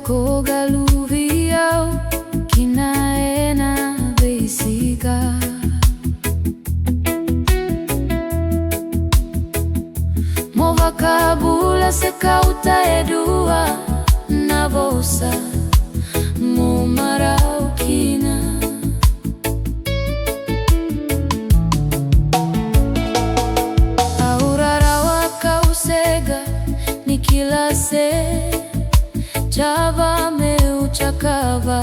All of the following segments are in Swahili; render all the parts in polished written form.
kogaluviau kinaena veisiga. Movakabula sekauta edua navosa mumarau kina. Aurarawa kausega nikilase Java meuchakava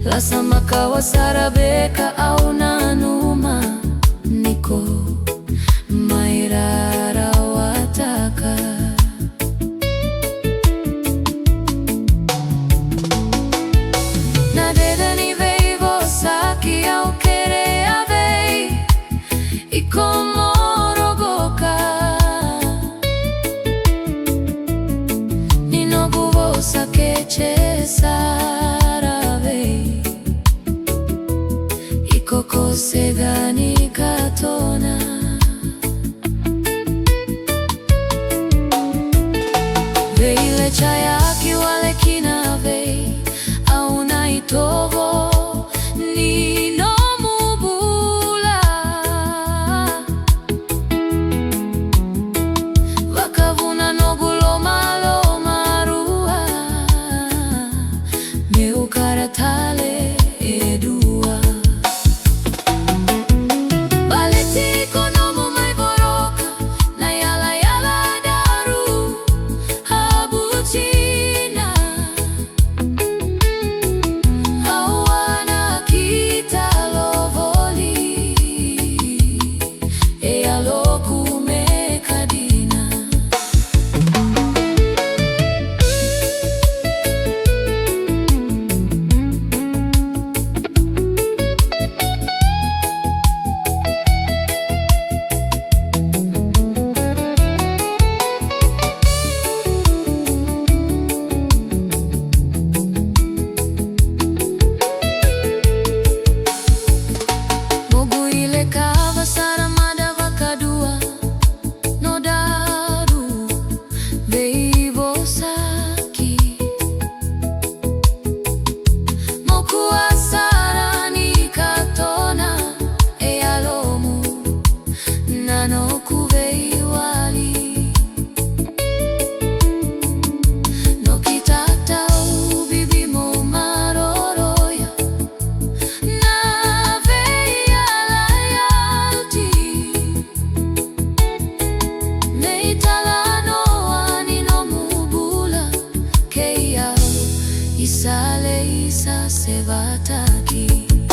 lasamaka wasarabeka au nanuma niko mairara wataka nadeda ni veivo saki au kere avei ikomorogoka sakeche saravei ikoko segani katona veile chayaki wale kinavei au naitovo nino mubula vakavuna nogulo malo karatale edua baletiko nomu mai boroka na yala yala daru habuchina awana kita lovoli e aloku mekadina. Isale isa sevataki